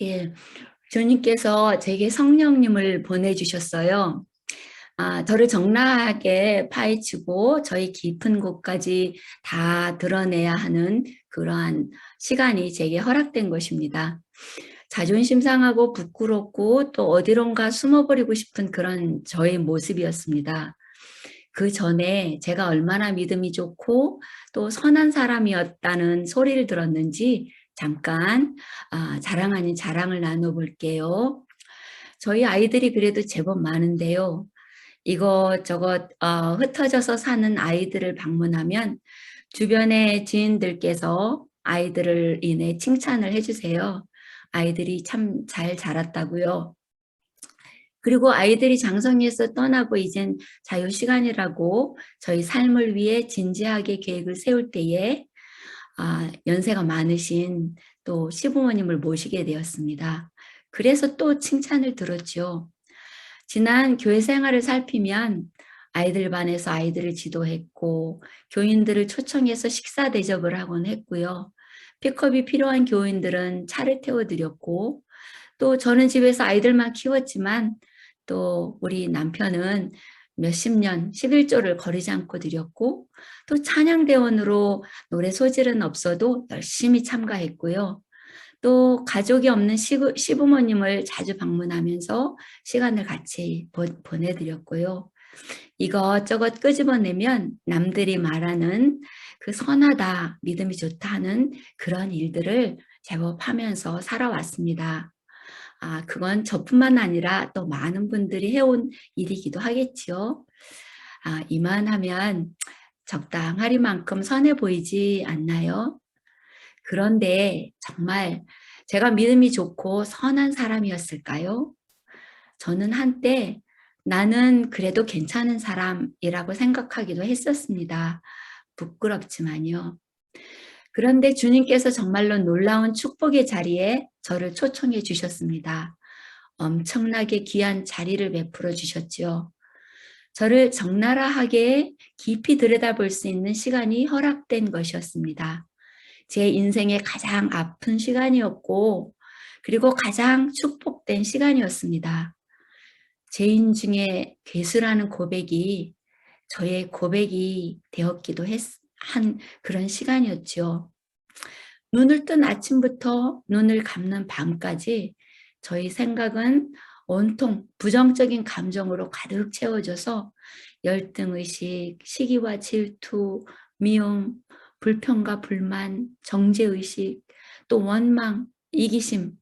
예, 주님께서 제게 성령님을 보내주셨어요. 저를 적나라하게 파헤치고 저희 깊은 곳까지 다 드러내야 하는 그러한 시간이 제게 허락된 것입니다. 자존심 상하고 부끄럽고 또 어디론가 숨어버리고 싶은 그런 저의 모습이었습니다. 그 전에 제가 얼마나 믿음이 좋고 또 선한 사람이었다는 소리를 들었는지 잠깐 자랑 아닌 자랑을 나눠볼게요. 저희 아이들이 그래도 제법 많은데요. 이것저것 흩어져서 사는 아이들을 방문하면 주변의 지인들께서 아이들을 인해 칭찬을 해주세요. 아이들이 참 잘 자랐다고요. 그리고 아이들이 장성리에서 떠나고 이젠 자유시간이라고 저희 삶을 위해 진지하게 계획을 세울 때에 연세가 많으신 또 시부모님을 모시게 되었습니다. 그래서 또 칭찬을 들었죠. 지난 교회 생활을 살피면 아이들 반에서 아이들을 지도했고 교인들을 초청해서 식사 대접을 하곤 했고요. 픽업이 필요한 교인들은 차를 태워드렸고 또 저는 집에서 아이들만 키웠지만 또 우리 남편은 몇십 년 11조를 거르지 않고 드렸고 또 찬양대원으로 노래 소질은 없어도 열심히 참가했고요. 또 가족이 없는 시부모님을 자주 방문하면서 시간을 같이 보내드렸고요. 이것저것 끄집어내면 남들이 말하는 그 선하다, 믿음이 좋다 하는 그런 일들을 제법 하면서 살아왔습니다. 그건 저뿐만 아니라 또 많은 분들이 해온 일이기도 하겠지요. 이만하면 적당하리만큼 선해 보이지 않나요? 그런데 정말 제가 믿음이 좋고 선한 사람이었을까요? 저는 한때 나는 그래도 괜찮은 사람이라고 생각하기도 했었습니다. 부끄럽지만요. 그런데 주님께서 정말로 놀라운 축복의 자리에 저를 초청해 주셨습니다. 엄청나게 귀한 자리를 베풀어 주셨죠. 저를 적나라하게 깊이 들여다볼 수 있는 시간이 허락된 것이었습니다. 제 인생의 가장 아픈 시간이었고 그리고 가장 축복된 시간이었습니다. 죄인 중에 괴수라는 고백이 저의 고백이 되었기도 한 그런 시간이었죠. 눈을 뜬 아침부터 눈을 감는 밤까지 저희 생각은 온통 부정적인 감정으로 가득 채워져서 열등의식, 시기와 질투, 미움, 불평과 불만, 정죄의식, 또 원망, 이기심,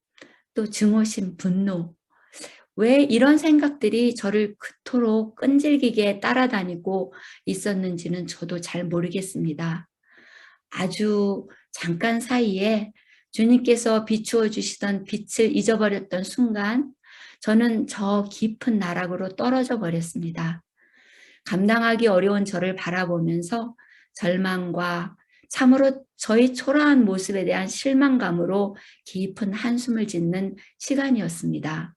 또 증오심, 분노. 왜 이런 생각들이 저를 그토록 끈질기게 따라다니고 있었는지는 저도 잘 모르겠습니다. 아주 잠깐 사이에 주님께서 비추어 주시던 빛을 잊어버렸던 순간 저는 저 깊은 나락으로 떨어져 버렸습니다. 감당하기 어려운 저를 바라보면서 절망과 참으로 저의 초라한 모습에 대한 실망감으로 깊은 한숨을 짓는 시간이었습니다.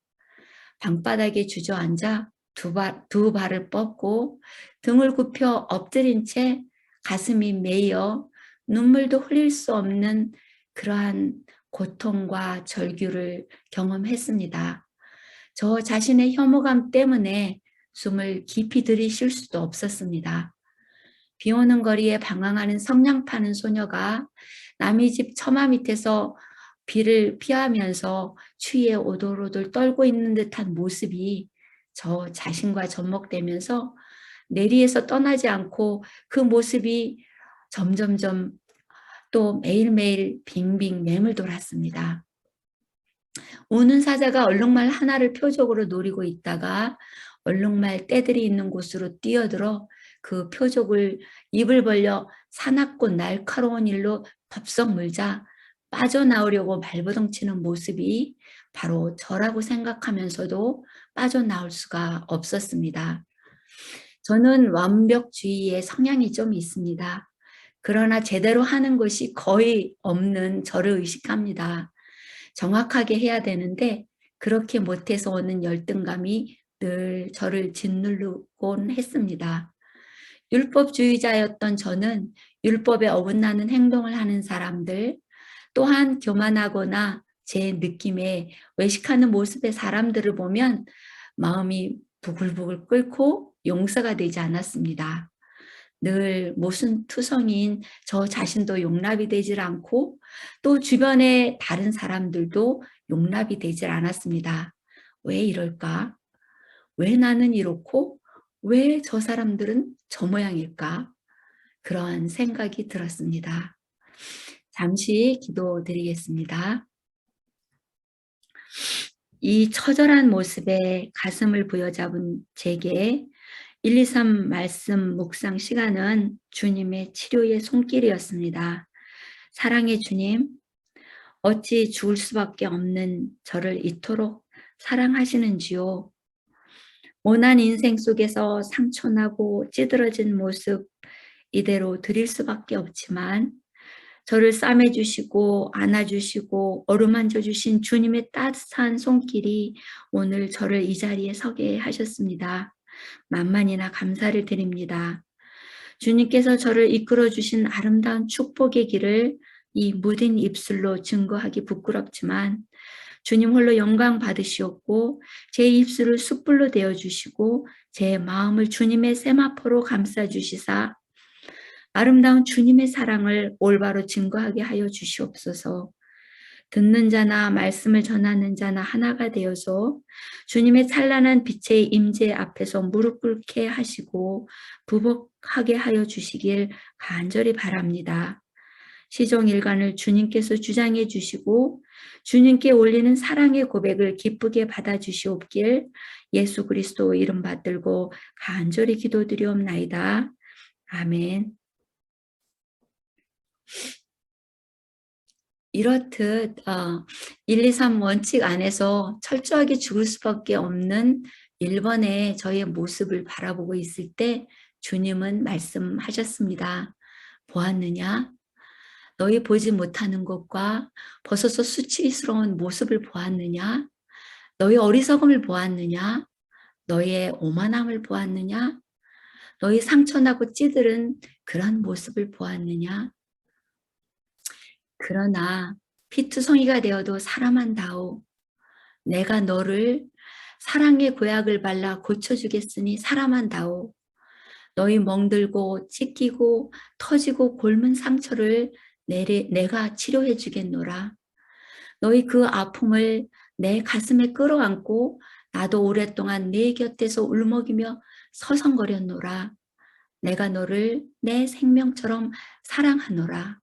방바닥에 주저앉아 두 발을 뻗고 등을 굽혀 엎드린 채 가슴이 메여 눈물도 흘릴 수 없는 그러한 고통과 절규를 경험했습니다. 저 자신의 혐오감 때문에 숨을 깊이 들이쉴 수도 없었습니다. 비 오는 거리에 방황하는 성냥 파는 소녀가 남의 집 처마 밑에서 비를 피하면서 추위에 오돌오돌 떨고 있는 듯한 모습이 저 자신과 접목되면서 내리에서 떠나지 않고 그 모습이 점점점 또 매일매일 빙빙 맴을 돌았습니다. 우는 사자가 얼룩말 하나를 표적으로 노리고 있다가 얼룩말 떼들이 있는 곳으로 뛰어들어 그 표적을 입을 벌려 사납고 날카로운 일로 덥석 물자 빠져나오려고 발버둥치는 모습이 바로 저라고 생각하면서도 빠져나올 수가 없었습니다. 저는 완벽주의의 성향이 좀 있습니다. 그러나 제대로 하는 것이 거의 없는 저를 의식합니다. 정확하게 해야 되는데 그렇게 못해서 오는 열등감이 늘 저를 짓누르곤 했습니다. 율법주의자였던 저는 율법에 어긋나는 행동을 하는 사람들, 또한 교만하거나 제 느낌에 외식하는 모습의 사람들을 보면 마음이 부글부글 끓고 용서가 되지 않았습니다. 늘 모순투성이인 저 자신도 용납이 되질 않고 또 주변의 다른 사람들도 용납이 되질 않았습니다. 왜 이럴까? 왜 나는 이렇고 왜 저 사람들은 저 모양일까? 그러한 생각이 들었습니다. 잠시 기도드리겠습니다. 이 처절한 모습에 가슴을 부여잡은 제게 1, 2, 3 말씀 묵상 시간은 주님의 치료의 손길이었습니다. 사랑의 주님, 어찌 죽을 수밖에 없는 저를 이토록 사랑하시는지요. 모난 인생 속에서 상처나고 찌들어진 모습 이대로 드릴 수밖에 없지만 저를 싸매주시고 안아주시고 어루만져 주신 주님의 따뜻한 손길이 오늘 저를 이 자리에 서게 하셨습니다. 만만이나 감사를 드립니다. 주님께서 저를 이끌어 주신 아름다운 축복의 길을 이 무딘 입술로 증거하기 부끄럽지만 주님 홀로 영광 받으시옵고 제 입술을 숯불로 데워 주시고 제 마음을 주님의 세마포로 감싸 주시사 아름다운 주님의 사랑을 올바로 증거하게 하여 주시옵소서. 듣는 자나 말씀을 전하는 자나 하나가 되어서 주님의 찬란한 빛의 임재 앞에서 무릎 꿇게 하시고 부복하게 하여 주시길 간절히 바랍니다. 시종일관을 주님께서 주장해 주시고 주님께 올리는 사랑의 고백을 기쁘게 받아 주시옵길 예수 그리스도 이름 받들고 간절히 기도드리옵나이다. 아멘. 이렇듯 1, 2, 3 원칙 안에서 철저하게 죽을 수밖에 없는 1번의 저의 모습을 바라보고 있을 때 주님은 말씀하셨습니다. 보았느냐? 너희 보지 못하는 것과 벗어서 수치스러운 모습을 보았느냐? 너희 어리석음을 보았느냐? 너희의 오만함을 보았느냐? 너희 상처나고 찌들은 그런 모습을 보았느냐? 그러나 피투성이가 되어도 사람한다오. 내가 너를 사랑의 고약을 발라 고쳐주겠으니 사람한다오. 너희 멍들고 찢기고 터지고 곪은 상처를 내가 치료해 주겠노라. 너희 그 아픔을 내 가슴에 끌어안고 나도 오랫동안 네 곁에서 울먹이며 서성거렸노라. 내가 너를 내 생명처럼 사랑하노라.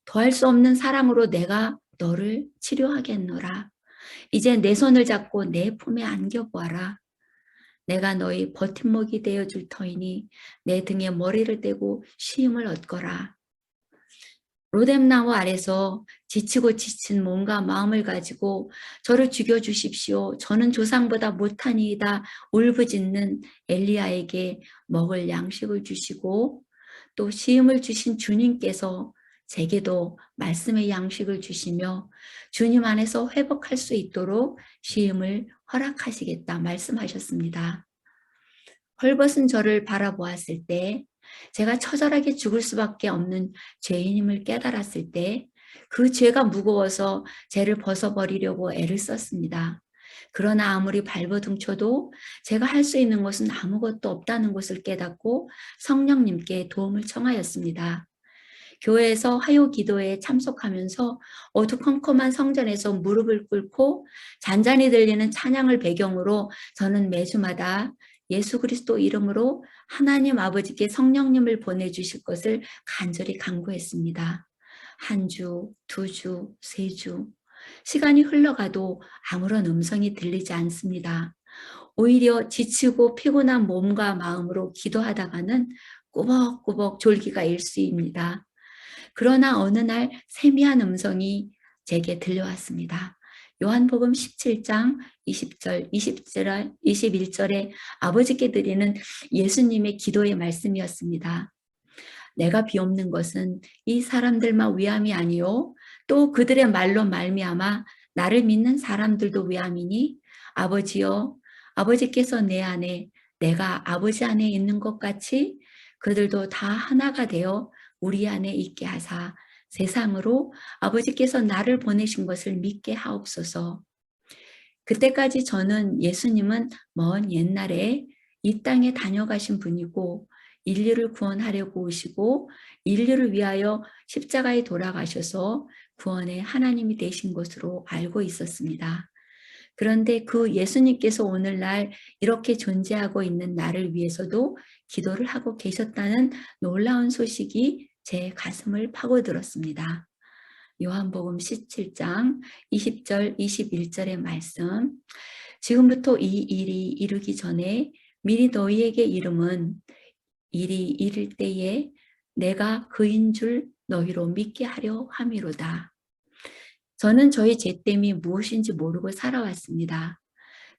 더할 수 없는 사랑으로 내가 너를 치료하겠노라. 이제 내 손을 잡고 내 품에 안겨보아라. 내가 너희 버팀목이 되어줄 터이니 내 등에 머리를 대고 쉼을 얻거라. 로뎀나무 아래서 지치고 지친 몸과 마음을 가지고 저를 죽여주십시오. 저는 조상보다 못하니이다. 울부짖는 엘리야에게 먹을 양식을 주시고 또 시음을 주신 주님께서 제게도 말씀의 양식을 주시며 주님 안에서 회복할 수 있도록 시음을 허락하시겠다 말씀하셨습니다. 헐벗은 저를 바라보았을 때 제가 처절하게 죽을 수밖에 없는 죄인임을 깨달았을 때 그 죄가 무거워서 죄를 벗어버리려고 애를 썼습니다. 그러나 아무리 발버둥쳐도 제가 할 수 있는 것은 아무것도 없다는 것을 깨닫고 성령님께 도움을 청하였습니다. 교회에서 화요 기도에 참석하면서 어두컴컴한 성전에서 무릎을 꿇고 잔잔히 들리는 찬양을 배경으로 저는 매주마다 예수 그리스도 이름으로 하나님 아버지께 성령님을 보내주실 것을 간절히 간구했습니다. 한 주, 두 주, 세 주. 시간이 흘러가도 아무런 음성이 들리지 않습니다. 오히려 지치고 피곤한 몸과 마음으로 기도하다가는 꾸벅꾸벅 졸기가 일쑤입니다. 그러나 어느 날 세미한 음성이 제게 들려왔습니다. 요한복음 17장 20절, 21절에 아버지께 드리는 예수님의 기도의 말씀이었습니다. 내가 비옵는 것은 이 사람들만 위함이 아니요 또 그들의 말로 말미암아 나를 믿는 사람들도 위함이니 아버지여 아버지께서 내 안에 내가 아버지 안에 있는 것 같이 그들도 다 하나가 되어 우리 안에 있게 하사 세상으로 아버지께서 나를 보내신 것을 믿게 하옵소서. 그때까지 저는 예수님은 먼 옛날에 이 땅에 다녀가신 분이고 인류를 구원하려고 오시고 인류를 위하여 십자가에 돌아가셔서 구원의 하나님이 되신 것으로 알고 있었습니다. 그런데 그 예수님께서 오늘날 이렇게 존재하고 있는 나를 위해서도 기도를 하고 계셨다는 놀라운 소식이 제 가슴을 파고들었습니다. 요한복음 17장 20절 21절의 말씀. 지금부터 이 일이 이르기 전에 미리 너희에게 이름은 일이 이를 때에 내가 그인 줄 너희로 믿게 하려 함이로다. 저는 저희 죄됨이 무엇인지 모르고 살아왔습니다.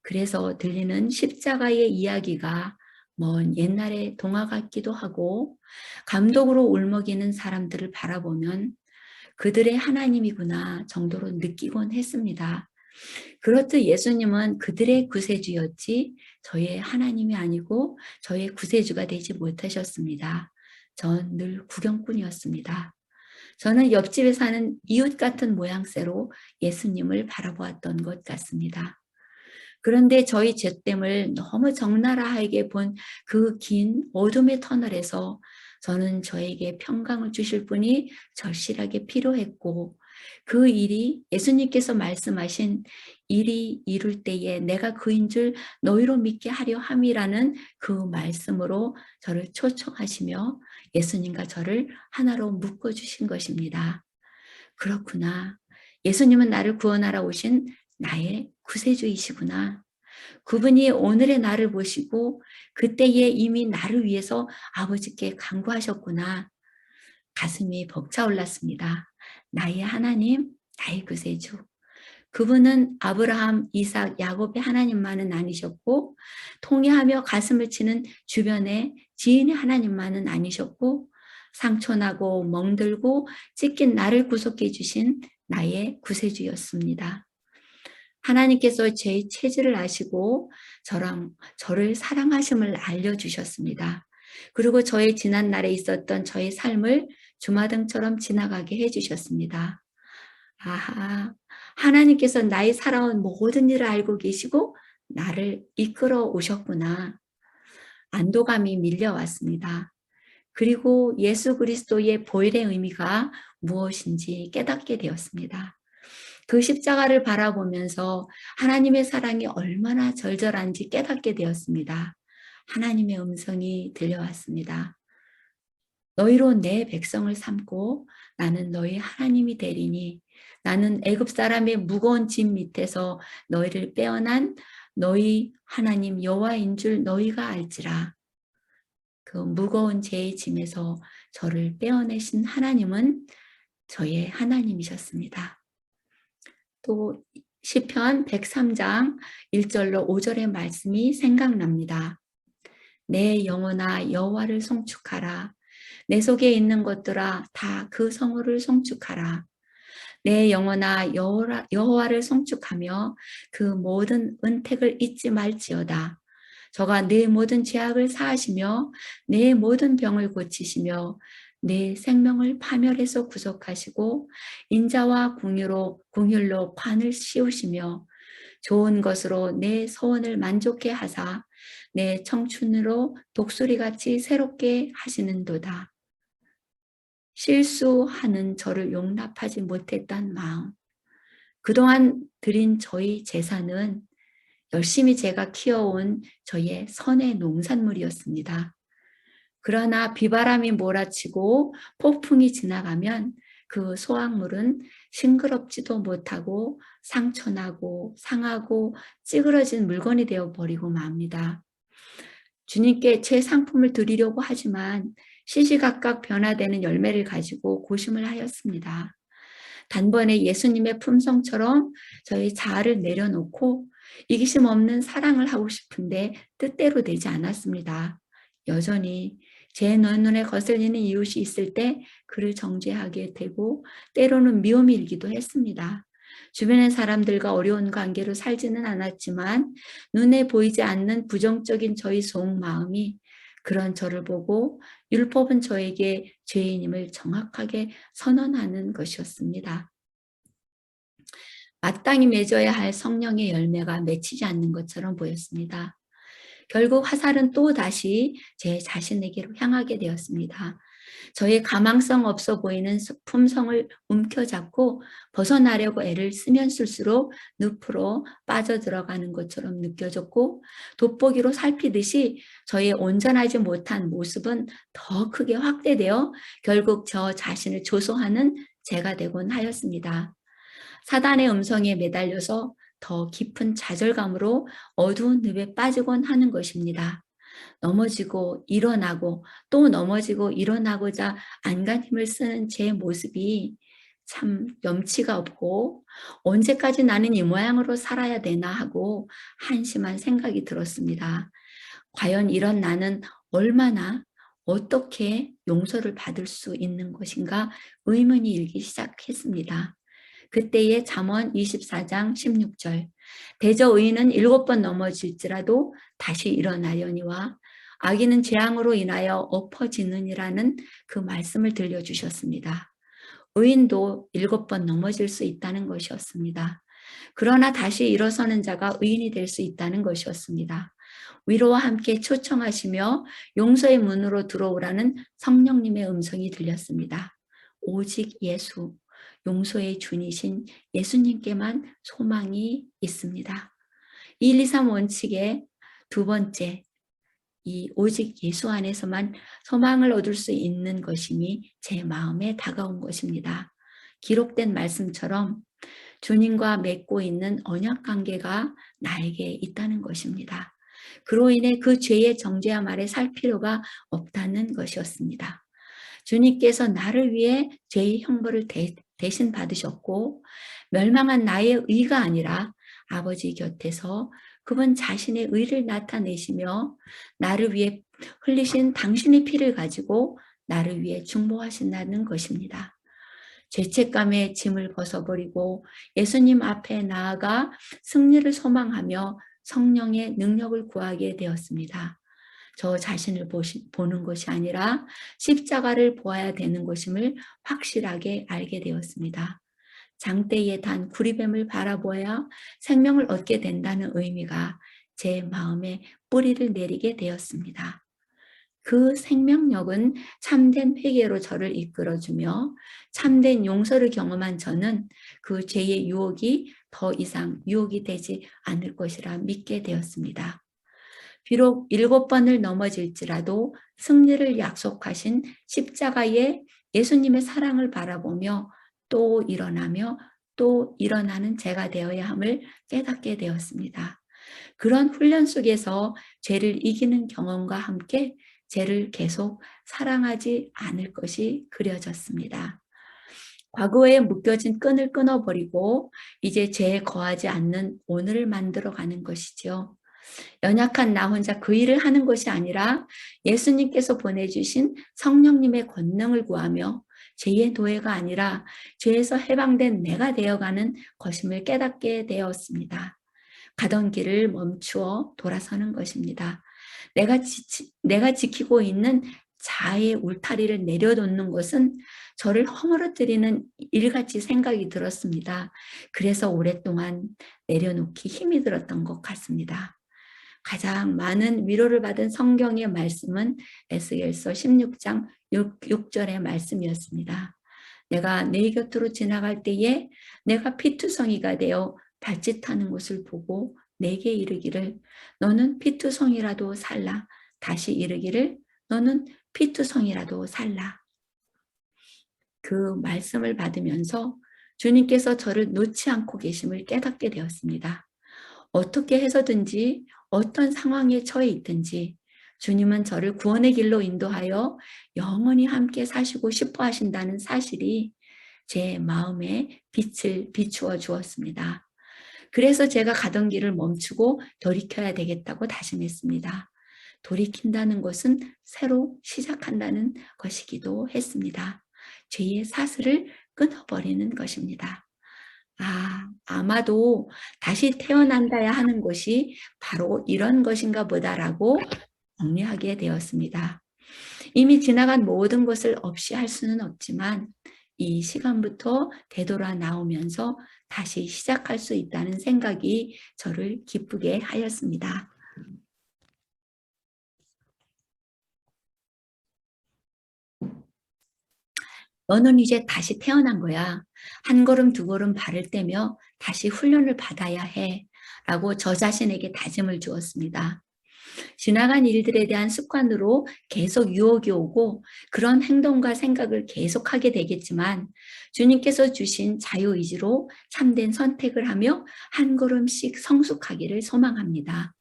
그래서 들리는 십자가의 이야기가 먼 옛날의 동화 같기도 하고 감독으로 울먹이는 사람들을 바라보면 그들의 하나님이구나 정도로 느끼곤 했습니다. 그렇듯 예수님은 그들의 구세주였지 저의 하나님이 아니고 저의 구세주가 되지 못하셨습니다. 전 늘 구경꾼이었습니다. 저는 옆집에 사는 이웃 같은 모양새로 예수님을 바라보았던 것 같습니다. 그런데 저희 죄됨을 너무 적나라하게 본 그 긴 어둠의 터널에서 저는 저에게 평강을 주실 분이 절실하게 필요했고 그 일이 예수님께서 말씀하신 일이 이룰 때에 내가 그인 줄 너희로 믿게 하려 함이라는 그 말씀으로 저를 초청하시며 예수님과 저를 하나로 묶어주신 것입니다. 그렇구나. 예수님은 나를 구원하러 오신 나의 구세주이시구나. 그분이 오늘의 나를 보시고 그때에 이미 나를 위해서 아버지께 간구하셨구나. 가슴이 벅차올랐습니다. 나의 하나님, 나의 구세주. 그분은 아브라함, 이삭, 야곱의 하나님만은 아니셨고 통회하며 가슴을 치는 주변의 지인의 하나님만은 아니셨고 상처나고 멍들고 찢긴 나를 구속해 주신 나의 구세주였습니다. 하나님께서 제 체질을 아시고 저를 사랑하심을 알려주셨습니다. 그리고 저의 지난 날에 있었던 저의 삶을 주마등처럼 지나가게 해주셨습니다. 아하, 하나님께서 나의 살아온 모든 일을 알고 계시고 나를 이끌어 오셨구나. 안도감이 밀려왔습니다. 그리고 예수 그리스도의 보혈의 의미가 무엇인지 깨닫게 되었습니다. 그 십자가를 바라보면서 하나님의 사랑이 얼마나 절절한지 깨닫게 되었습니다. 하나님의 음성이 들려왔습니다. 너희로 내 백성을 삼고 나는 너희 하나님이 되리니 나는 애굽 사람의 무거운 짐 밑에서 너희를 빼어난 너희 하나님 여호와인 줄 너희가 알지라. 그 무거운 제 짐에서 저를 빼어내신 하나님은 저의 하나님이셨습니다. 또 시편 103장 1절로 5절의 말씀이 생각납니다. 내 영혼아 여호와를 송축하라. 내 속에 있는 것들아 다 그 성호를 송축하라. 내 영혼아 여호와를 송축하며 그 모든 은택을 잊지 말지어다. 저가 내 모든 죄악을 사하시며 내 모든 병을 고치시며 내 생명을 파멸해서 구속하시고 인자와 공율로 관을 씌우시며 좋은 것으로 내 소원을 만족해 하사 내 청춘으로 독수리같이 새롭게 하시는도다. 실수하는 저를 용납하지 못했던 마음, 그동안 드린 저희 재산은 열심히 제가 키워온 저의 선의 농산물이었습니다. 그러나 비바람이 몰아치고 폭풍이 지나가면 그 소확물은 싱그럽지도 못하고 상처나고 상하고 찌그러진 물건이 되어버리고 맙니다. 주님께 제 상품을 드리려고 하지만 시시각각 변화되는 열매를 가지고 고심을 하였습니다. 단번에 예수님의 품성처럼 저희 자아를 내려놓고 이기심 없는 사랑을 하고 싶은데 뜻대로 되지 않았습니다. 여전히 제 눈에 거슬리는 이웃이 있을 때 그를 정죄하게 되고 때로는 미움이 일기도 했습니다. 주변의 사람들과 어려운 관계로 살지는 않았지만 눈에 보이지 않는 부정적인 저희 속마음이 그런 저를 보고 율법은 저에게 죄인임을 정확하게 선언하는 것이었습니다. 마땅히 맺어야 할 성령의 열매가 맺히지 않는 것처럼 보였습니다. 결국 화살은 또다시 제 자신에게로 향하게 되었습니다. 저의 가망성 없어 보이는 품성을 움켜잡고 벗어나려고 애를 쓰면 쓸수록 늪으로 빠져들어가는 것처럼 느껴졌고, 돋보기로 살피듯이 저의 온전하지 못한 모습은 더 크게 확대되어 결국 저 자신을 조소하는 제가 되곤 하였습니다. 사단의 음성에 매달려서 더 깊은 좌절감으로 어두운 늪에 빠지곤 하는 것입니다. 넘어지고 일어나고 또 넘어지고 일어나고자 안간 힘을 쓰는 제 모습이 참 염치가 없고, 언제까지 나는 이 모양으로 살아야 되나 하고 한심한 생각이 들었습니다. 과연 이런 나는 얼마나 어떻게 용서를 받을 수 있는 것인가 의문이 일기 시작했습니다. 그때의 잠언 24장 16절, 대저 의인은 7번 넘어질지라도 다시 일어나려니와 악인은 재앙으로 인하여 엎어지느니라는 그 말씀을 들려주셨습니다. 의인도 7번 넘어질 수 있다는 것이었습니다. 그러나 다시 일어서는 자가 의인이 될 수 있다는 것이었습니다. 위로와 함께 초청하시며 용서의 문으로 들어오라는 성령님의 음성이 들렸습니다. 오직 예수, 용서의 주이신 예수님께만 소망이 있습니다. 1, 2, 3 원칙의 두 번째, 이 오직 예수 안에서만 소망을 얻을 수 있는 것임이 제 마음에 다가온 것입니다. 기록된 말씀처럼 주님과 맺고 있는 언약 관계가 나에게 있다는 것입니다. 그로 인해 그 죄의 정죄함 아래 살 필요가 없다는 것이었습니다. 주님께서 나를 위해 죄의 형벌을 대신 받으셨고, 멸망한 나의 의가 아니라 아버지 곁에서 그분 자신의 의를 나타내시며 나를 위해 흘리신 당신의 피를 가지고 나를 위해 중보하신다는 것입니다. 죄책감의 짐을 벗어버리고 예수님 앞에 나아가 승리를 소망하며 성령의 능력을 구하게 되었습니다. 저 자신을 보는 것이 아니라 십자가를 보아야 되는 것임을 확실하게 알게 되었습니다. 장대에 단 구리뱀을 바라보아야 생명을 얻게 된다는 의미가 제 마음에 뿌리를 내리게 되었습니다. 그 생명력은 참된 회개로 저를 이끌어주며 참된 용서를 경험한 저는 그 죄의 유혹이 더 이상 유혹이 되지 않을 것이라 믿게 되었습니다. 비록 7번을 넘어질지라도 승리를 약속하신 십자가의 예수님의 사랑을 바라보며 또 일어나며 또 일어나는 제가 되어야 함을 깨닫게 되었습니다. 그런 훈련 속에서 죄를 이기는 경험과 함께 죄를 계속 사랑하지 않을 것이 그려졌습니다. 과거에 묶여진 끈을 끊어버리고 이제 죄에 거하지 않는 오늘을 만들어가는 것이죠. 연약한 나 혼자 그 일을 하는 것이 아니라 예수님께서 보내주신 성령님의 권능을 구하며 죄의 노예가 아니라 죄에서 해방된 내가 되어가는 것임을 깨닫게 되었습니다. 가던 길을 멈추어 돌아서는 것입니다. 내가 지키고 있는 자아의 울타리를 내려놓는 것은 저를 허물어뜨리는 일같이 생각이 들었습니다. 그래서 오랫동안 내려놓기 힘이 들었던 것 같습니다. 가장 많은 위로를 받은 성경의 말씀은 에스겔서 16장 6절의 말씀이었습니다. 내가 네 곁으로 지나갈 때에 내가 피투성이가 되어 발짓하는 것을 보고 내게 이르기를 너는 피투성이라도 살라. 다시 이르기를 너는 피투성이라도 살라. 그 말씀을 받으면서 주님께서 저를 놓지 않고 계심을 깨닫게 되었습니다. 어떻게 해서든지 어떤 상황에 처해 있든지 주님은 저를 구원의 길로 인도하여 영원히 함께 사시고 싶어 하신다는 사실이 제 마음에 빛을 비추어 주었습니다. 그래서 제가 가던 길을 멈추고 돌이켜야 되겠다고 다짐했습니다. 돌이킨다는 것은 새로 시작한다는 것이기도 했습니다. 죄의 사슬을 끊어버리는 것입니다. 아마도 다시 태어난다야 하는 것이 바로 이런 것인가 보다라고 정리하게 되었습니다. 이미 지나간 모든 것을 없이 할 수는 없지만 이 시간부터 되돌아 나오면서 다시 시작할 수 있다는 생각이 저를 기쁘게 하였습니다. 너는 이제 다시 태어난 거야. 한 걸음 두 걸음 발을 떼며 다시 훈련을 받아야 해. 라고 저 자신에게 다짐을 주었습니다. 지나간 일들에 대한 습관으로 계속 유혹이 오고 그런 행동과 생각을 계속하게 되겠지만 주님께서 주신 자유의지로 참된 선택을 하며 한 걸음씩 성숙하기를 소망합니다.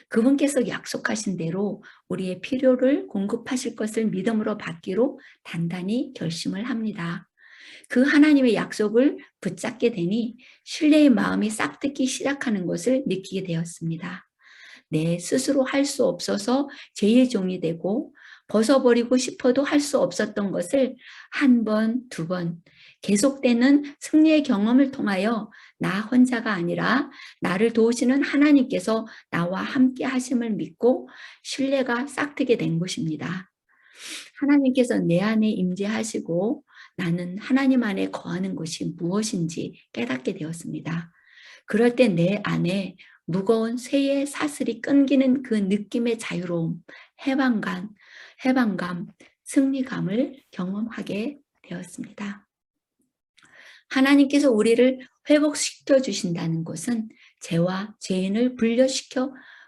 그분께서 약속하신 대로 우리의 필요를 공급하실 것을 믿음으로 받기로 단단히 결심을 합니다. 그 하나님의 약속을 붙잡게 되니 신뢰의 마음이 싹트기 시작하는 것을 느끼게 되었습니다. 내 스스로 할 수 없어서 죄의 종이 되고 벗어버리고 싶어도 할 수 없었던 것을 한 번, 두 번 계속되는 승리의 경험을 통하여 나 혼자가 아니라 나를 도우시는 하나님께서 나와 함께 하심을 믿고 신뢰가 싹트게 된 것입니다. 하나님께서 내 안에 임재하시고 나는 하나님 안에 거하는 것이 무엇인지 깨닫게 되었습니다. 그럴 때 내 안에 무거운 쇠의 사슬이 끊기는 그 느낌의 자유로움, 해방감, 승리감을 경험하게 되었습니다. 하나님께서 우리를 회복시켜 주신다는 것은 죄와 죄인을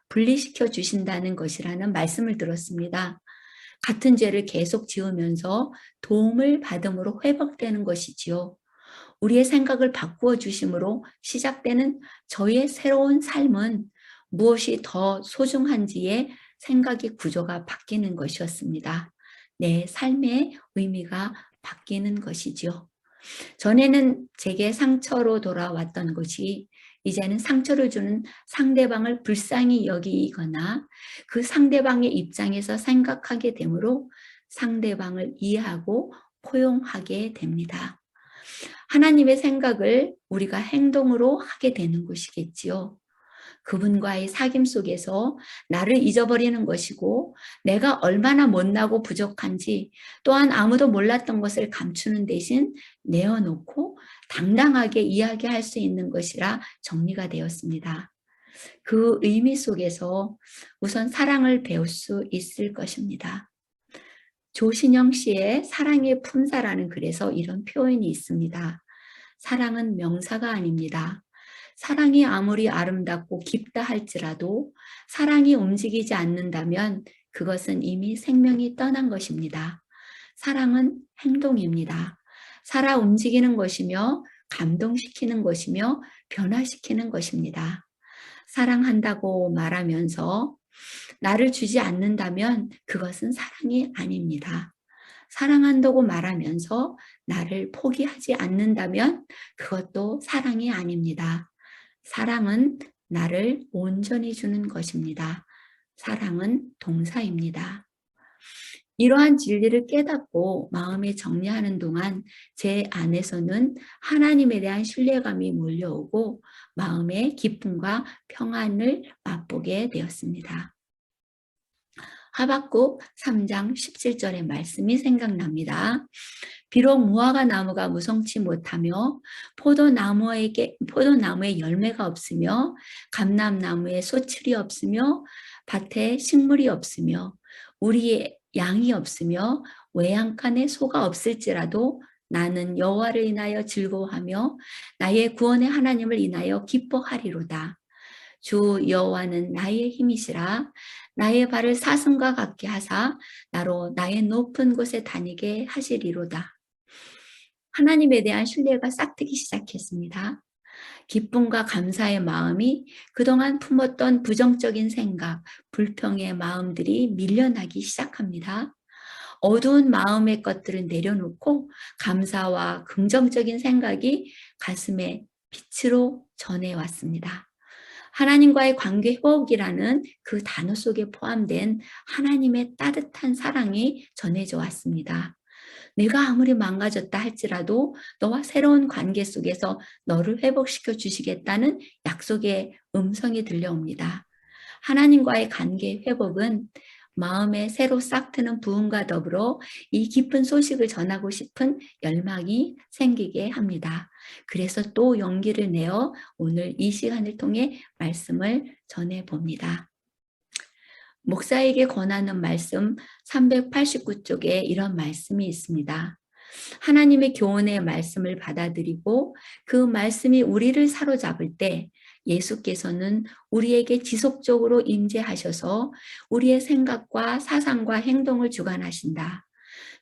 분리시켜 주신다는 것이라는 말씀을 들었습니다. 같은 죄를 계속 지으면서 도움을 받음으로 회복되는 것이지요. 우리의 생각을 바꾸어 주심으로 시작되는 저의 새로운 삶은 무엇이 더 소중한지의 생각의 구조가 바뀌는 것이었습니다. 내 삶의 의미가 바뀌는 것이지요. 전에는 제게 상처로 돌아왔던 것이 이제는 상처를 주는 상대방을 불쌍히 여기거나 그 상대방의 입장에서 생각하게 되므로 상대방을 이해하고 포용하게 됩니다. 하나님의 생각을 우리가 행동으로 하게 되는 것이겠지요. 그분과의 사귐 속에서 나를 잊어버리는 것이고 내가 얼마나 못나고 부족한지 또한 아무도 몰랐던 것을 감추는 대신 내어놓고 당당하게 이야기할 수 있는 것이라 정리가 되었습니다. 그 의미 속에서 우선 사랑을 배울 수 있을 것입니다. 조신영 씨의 사랑의 품사라는 글에서 이런 표현이 있습니다. 사랑은 명사가 아닙니다. 사랑이 아무리 아름답고 깊다 할지라도 사랑이 움직이지 않는다면 그것은 이미 생명이 떠난 것입니다. 사랑은 행동입니다. 살아 움직이는 것이며 감동시키는 것이며 변화시키는 것입니다. 사랑한다고 말하면서 나를 주지 않는다면 그것은 사랑이 아닙니다. 사랑한다고 말하면서 나를 포기하지 않는다면 그것도 사랑이 아닙니다. 사랑은 나를 온전히 주는 것입니다. 사랑은 동사입니다. 이러한 진리를 깨닫고 마음에 정리하는 동안 제 안에서는 하나님에 대한 신뢰감이 몰려오고 마음의 기쁨과 평안을 맛보게 되었습니다. 하박국 3장 17절의 말씀이 생각납니다. 비록 무화과 나무가 무성치 못하며 포도나무에 열매가 없으며 감람나무에 소출이 없으며 밭에 식물이 없으며 우리의 양이 없으며 외양간에 소가 없을지라도 나는 여호와를 인하여 즐거워하며 나의 구원의 하나님을 인하여 기뻐하리로다. 주 여호와는 나의 힘이시라. 나의 발을 사슴과 같게 하사 나로 나의 높은 곳에 다니게 하시리로다. 하나님에 대한 신뢰가 싹트기 시작했습니다. 기쁨과 감사의 마음이 그동안 품었던 부정적인 생각, 불평의 마음들이 밀려나기 시작합니다. 어두운 마음의 것들을 내려놓고 감사와 긍정적인 생각이 가슴에 빛으로 전해왔습니다. 하나님과의 관계 회복이라는 그 단어 속에 포함된 하나님의 따뜻한 사랑이 전해져 왔습니다. 내가 아무리 망가졌다 할지라도 너와 새로운 관계 속에서 너를 회복시켜 주시겠다는 약속의 음성이 들려옵니다. 하나님과의 관계 회복은 마음에 새로 싹트는 부흥과 더불어 이 기쁜 소식을 전하고 싶은 열망이 생기게 합니다. 그래서 또 용기를 내어 오늘 이 시간을 통해 말씀을 전해 봅니다. 목사에게 권하는 말씀 389쪽에 이런 말씀이 있습니다. 하나님의 교훈의 말씀을 받아들이고 그 말씀이 우리를 사로잡을 때 예수께서는 우리에게 지속적으로 임재하셔서 우리의 생각과 사상과 행동을 주관하신다.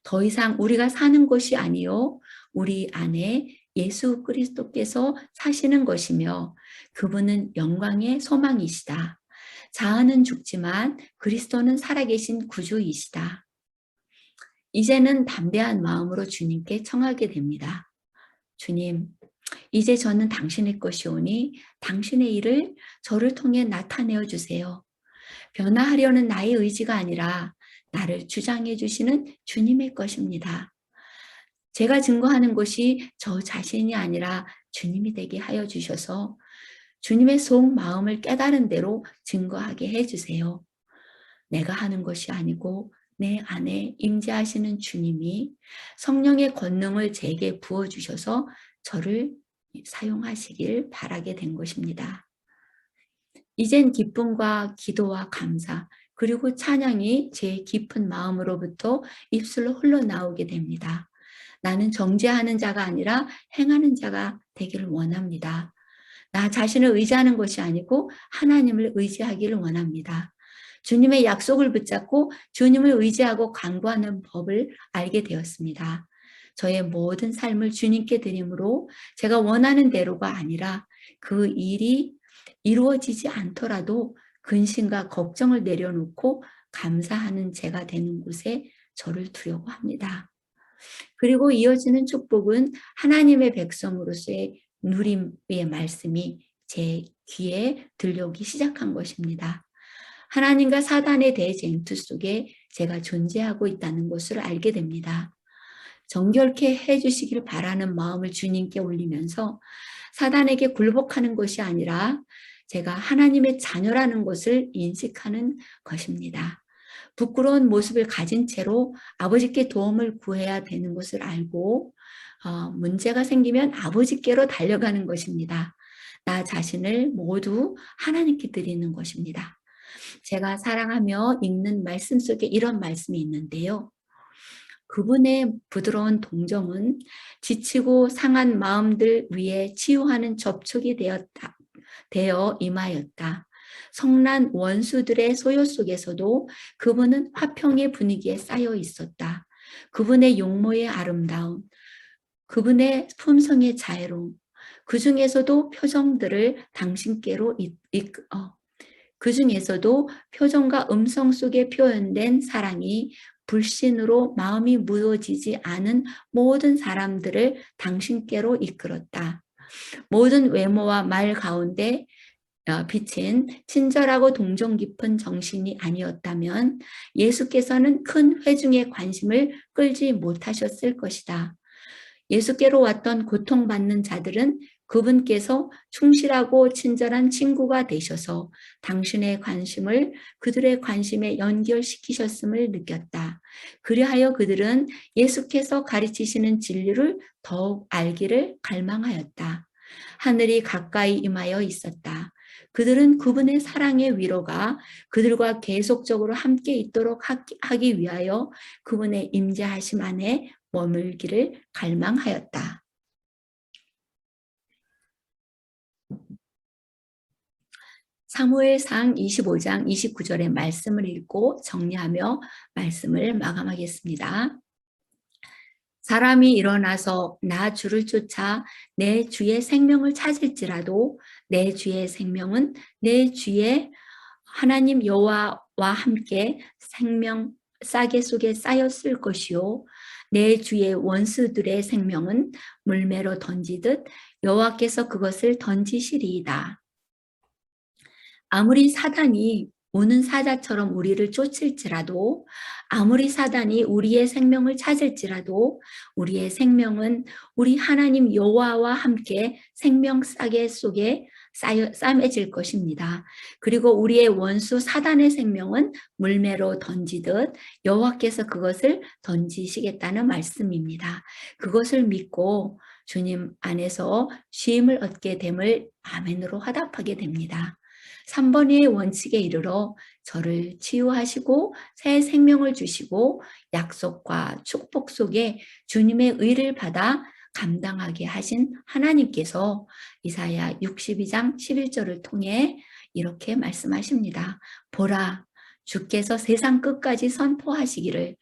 더 이상 우리가 사는 것이 아니요 우리 안에 예수 그리스도께서 사시는 것이며 그분은 영광의 소망이시다. 자아는 죽지만 그리스도는 살아계신 구주이시다. 이제는 담대한 마음으로 주님께 청하게 됩니다. 주님, 이제 저는 당신의 것이오니 당신의 일을 저를 통해 나타내어 주세요. 변화하려는 나의 의지가 아니라 나를 주장해 주시는 주님의 것입니다. 제가 증거하는 것이 저 자신이 아니라 주님이 되게 하여 주셔서 주님의 속 마음을 깨달은 대로 증거하게 해주세요. 내가 하는 것이 아니고 내 안에 임재하시는 주님이 성령의 권능을 제게 부어주셔서 저를 사용하시길 바라게 된 것입니다. 이젠 기쁨과 기도와 감사 그리고 찬양이 제 깊은 마음으로부터 입술로 흘러나오게 됩니다. 나는 정죄하는 자가 아니라 행하는 자가 되기를 원합니다. 나 자신을 의지하는 것이 아니고 하나님을 의지하기를 원합니다. 주님의 약속을 붙잡고 주님을 의지하고 간구하는 법을 알게 되었습니다. 저의 모든 삶을 주님께 드림으로 제가 원하는 대로가 아니라 그 일이 이루어지지 않더라도 근심과 걱정을 내려놓고 감사하는 제가 되는 곳에 저를 두려고 합니다. 그리고 이어지는 축복은 하나님의 백성으로서의 누림의 말씀이 제 귀에 들려오기 시작한 것입니다. 하나님과 사단의 대쟁투 속에 제가 존재하고 있다는 것을 알게 됩니다. 정결케 해주시길 바라는 마음을 주님께 올리면서 사단에게 굴복하는 것이 아니라 제가 하나님의 자녀라는 것을 인식하는 것입니다. 부끄러운 모습을 가진 채로 아버지께 도움을 구해야 되는 것을 알고 문제가 생기면 아버지께로 달려가는 것입니다. 나 자신을 모두 하나님께 드리는 것입니다. 제가 사랑하며 읽는 말씀 속에 이런 말씀이 있는데요. 그분의 부드러운 동정은 지치고 상한 마음들 위에 치유하는 접촉이 되어 임하였다. 성난 원수들의 소요 속에서도 그분은 화평의 분위기에 쌓여 있었다. 그분의 용모의 아름다움, 그분의 품성의 자애로움, 그 중에서도 표정과 음성 속에 표현된 사랑이 불신으로 마음이 무뎌지지 않은 모든 사람들을 당신께로 이끌었다. 모든 외모와 말 가운데 비친 친절하고 동정 깊은 정신이 아니었다면 예수께서는 큰 회중의 관심을 끌지 못하셨을 것이다. 예수께로 왔던 고통받는 자들은 그분께서 충실하고 친절한 친구가 되셔서 당신의 관심을 그들의 관심에 연결시키셨음을 느꼈다. 그리하여 그들은 예수께서 가르치시는 진리를 더욱 알기를 갈망하였다. 하늘이 가까이 임하여 있었다. 그들은 그분의 사랑의 위로가 그들과 계속적으로 함께 있도록 하기 위하여 그분의 임재하심 안에 머물기를 갈망하였다. 사무엘상 25장 29절의 말씀을 읽고 정리하며 말씀을 마감하겠습니다. 사람이 일어나서 나 주를 쫓아 내 주의 생명을 찾을지라도 내 주의 생명은 내 주의 하나님 여호와와 함께 생명 싸개 속에 쌓였을 것이요 내 주의 원수들의 생명은 물매로 던지듯 여호와께서 그것을 던지시리이다. 아무리 사단이 우는 사자처럼 우리를 쫓을지라도 아무리 사단이 우리의 생명을 찾을지라도 우리의 생명은 우리 하나님 여호와와 함께 생명 싸개 속에 싸매질 것입니다. 그리고 우리의 원수 사단의 생명은 물매로 던지듯 여호와께서 그것을 던지시겠다는 말씀입니다. 그것을 믿고 주님 안에서 쉼을 얻게 됨을 아멘으로 화답하게 됩니다. 3번의 원칙에 이르러 저를 치유하시고 새 생명을 주시고 약속과 축복 속에 주님의 의를 받아 감당하게 하신 하나님께서 이사야 62장 11절을 통해 이렇게 말씀하십니다. 보라, 주께서 세상 끝까지 선포하시기를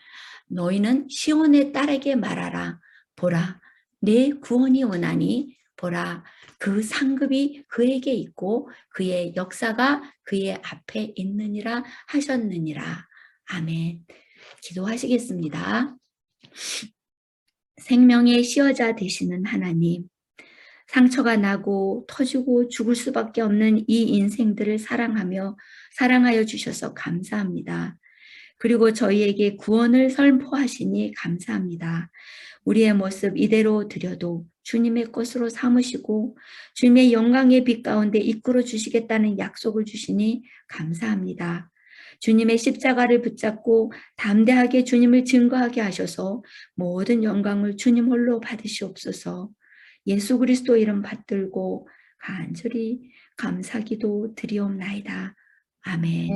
너희는 시온의 딸에게 말하라. 보라, 내 구원이 오나니 보라, 그 상급이 그에게 있고 그의 역사가 그의 앞에 있느니라 하셨느니라. 아멘. 기도하시겠습니다. 생명의 시여자 되시는 하나님, 상처가 나고 터지고 죽을 수밖에 없는 이 인생들을 사랑하여 주셔서 감사합니다. 그리고 저희에게 구원을 선포하시니 감사합니다. 우리의 모습 이대로 드려도 주님의 것으로 삼으시고 주님의 영광의 빛 가운데 이끌어 주시겠다는 약속을 주시니 감사합니다. 주님의 십자가를 붙잡고 담대하게 주님을 증거하게 하셔서 모든 영광을 주님 홀로 받으시옵소서. 예수 그리스도 이름 받들고 간절히 감사기도 드리옵나이다. 아멘.